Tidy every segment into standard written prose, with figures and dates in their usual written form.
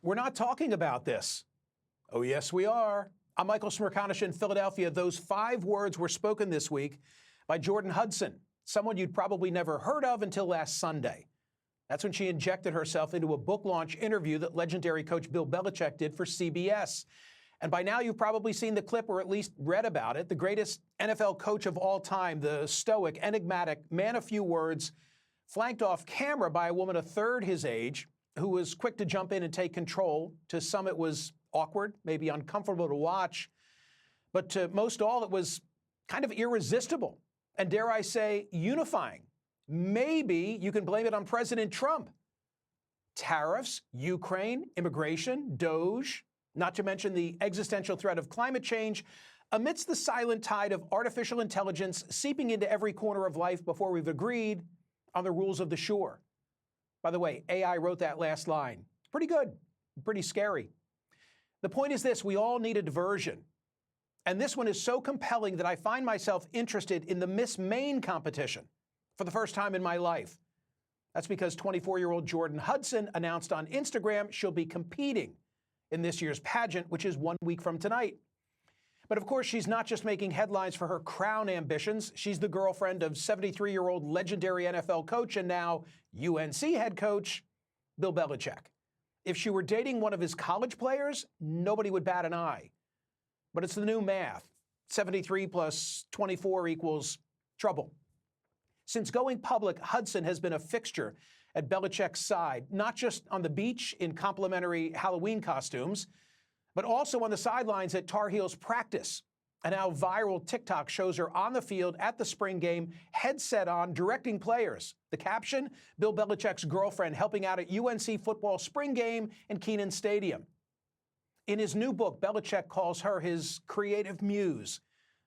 We're not talking about this. Oh, yes, we are. I'm Michael Smerconish in Philadelphia. Those 5 words were spoken this week by Jordan Hudson, someone you'd probably never heard of until last Sunday. That's when she injected herself into a book launch interview that legendary coach Bill Belichick did for CBS. And by now, you've probably seen the clip or at least read about it. The greatest NFL coach of all time, the stoic, enigmatic, man of few words, flanked off camera by a woman a third his age, who was quick to jump in and take control. To some, it was awkward, maybe uncomfortable to watch. But to most all, it was kind of irresistible and, dare I say, unifying. Maybe you can blame it on President Trump. Tariffs, Ukraine, immigration, DOGE, not to mention the existential threat of climate change, amidst the silent tide of artificial intelligence seeping into every corner of life before we've agreed on the rules of the shore. By the way, AI wrote that last line. Pretty good, pretty scary. The point is this: we all need a diversion. And this one is so compelling that I find myself interested in the Miss Maine competition for the first time in my life. That's because 24-year-old Jordan Hudson announced on Instagram she'll be competing in this year's pageant, which is 1 week from tonight. But of course, she's not just making headlines for her crown ambitions. She's the girlfriend of 73-year-old legendary NFL coach and now UNC head coach Bill Belichick. If she were dating one of his college players, nobody would bat an eye. But it's the new math. 73 plus 24 equals trouble. Since going public, Hudson has been a fixture at Belichick's side, not just on the beach in complimentary Halloween costumes, but also on the sidelines at Tar Heels practice. And now viral TikTok shows her on the field at the spring game, headset on, directing players. The caption: Bill Belichick's girlfriend helping out at UNC football spring game in Kenan Stadium. In his new book, Belichick calls her his creative muse.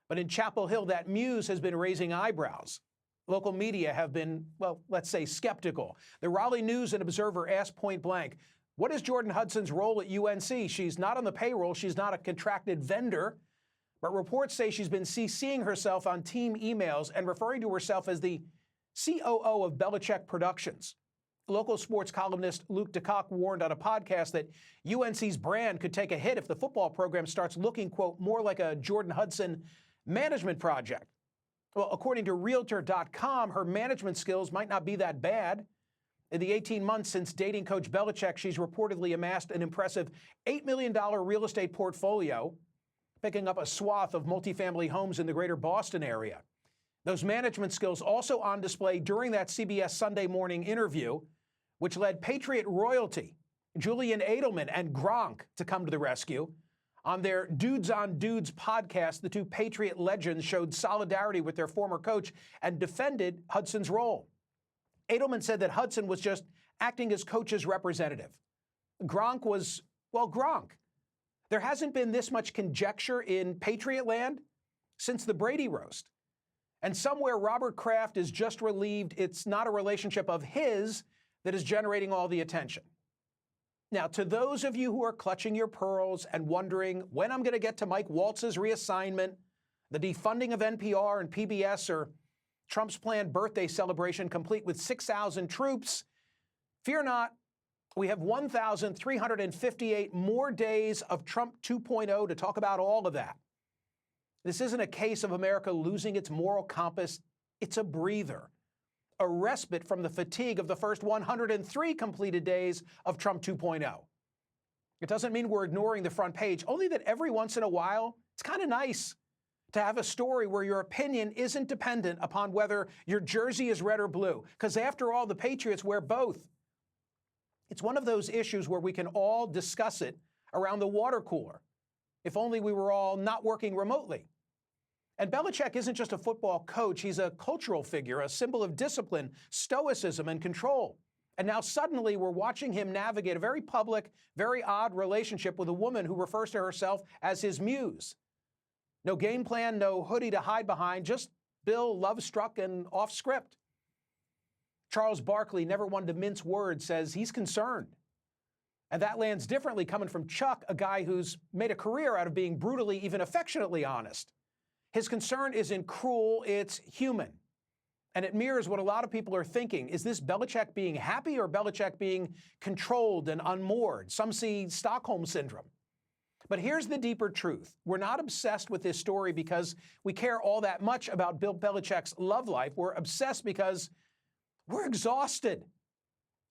But in Chapel Hill, that muse has been raising eyebrows. Local media have been, well, let's say skeptical. The Raleigh News and Observer asked point blank, what is Jordan Hudson's role at UNC? She's not on the payroll. She's not a contracted vendor. But reports say she's been CCing herself on team emails and referring to herself as the COO of Belichick Productions. Local sports columnist Luke DeCock warned on a podcast that UNC's brand could take a hit if the football program starts looking, quote, more like a Jordan Hudson management project. Well, according to Realtor.com, her management skills might not be that bad. In the 18 months since dating Coach Belichick, she's reportedly amassed an impressive $8 million real estate portfolio, picking up a swath of multifamily homes in the greater Boston area. Those management skills also on display during that CBS Sunday morning interview, which led Patriot royalty, Julian Edelman and Gronk, to come to the rescue. On their Dudes on Dudes podcast, the two Patriot legends showed solidarity with their former coach and defended Hudson's role. Edelman said that Hudson was just acting as coach's representative. Gronk was, well, Gronk. There hasn't been this much conjecture in Patriot land since the Brady roast. And somewhere Robert Kraft is just relieved it's not a relationship of his that is generating all the attention. Now, to those of you who are clutching your pearls and wondering when I'm going to get to Mike Waltz's reassignment, the defunding of NPR and PBS, or Trump's planned birthday celebration complete with 6,000 troops, fear not. We have 1,358 more days of Trump 2.0 to talk about all of that. This isn't a case of America losing its moral compass. It's a breather, a respite from the fatigue of the first 103 completed days of Trump 2.0. It doesn't mean we're ignoring the front page, only that every once in a while, it's kind of nice to have a story where your opinion isn't dependent upon whether your jersey is red or blue, because after all, the Patriots wear both. It's one of those issues where we can all discuss it around the water cooler, if only we were all not working remotely. And Belichick isn't just a football coach, he's a cultural figure, a symbol of discipline, stoicism, and control. And now suddenly we're watching him navigate a very public, very odd relationship with a woman who refers to herself as his muse. No game plan, no hoodie to hide behind, just Bill love-struck and off script. Charles Barkley, never one to mince words, says he's concerned. And that lands differently coming from Chuck, a guy who's made a career out of being brutally, even affectionately honest. His concern isn't cruel, it's human. And it mirrors what a lot of people are thinking. Is this Belichick being happy or Belichick being controlled and unmoored? Some see Stockholm Syndrome. But here's the deeper truth. We're not obsessed with this story because we care all that much about Bill Belichick's love life. We're obsessed because we're exhausted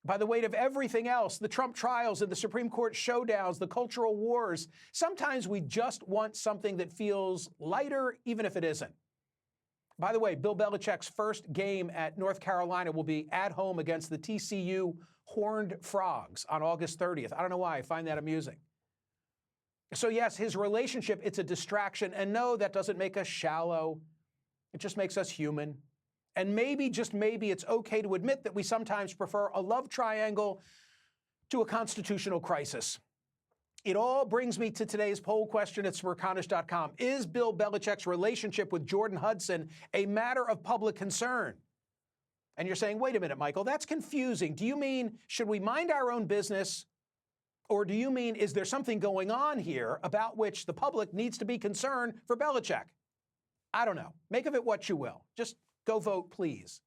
by the weight of everything else, the Trump trials and the Supreme Court showdowns, the cultural wars. Sometimes we just want something that feels lighter, even if it isn't. By the way, Bill Belichick's first game at North Carolina will be at home against the TCU Horned Frogs on August 30th. I don't know why. I find that amusing. So yes, his relationship, it's a distraction. And no, that doesn't make us shallow. It just makes us human. And maybe, just maybe, it's okay to admit that we sometimes prefer a love triangle to a constitutional crisis. It all brings me to today's poll question at Smerconish.com. Is Bill Belichick's relationship with Jordan Hudson a matter of public concern? And you're saying, wait a minute, Michael, that's confusing. Do you mean, should we mind our own business? Or do you mean, is there something going on here about which the public needs to be concerned for Belichick? I don't know. Make of it what you will. Just go vote, please.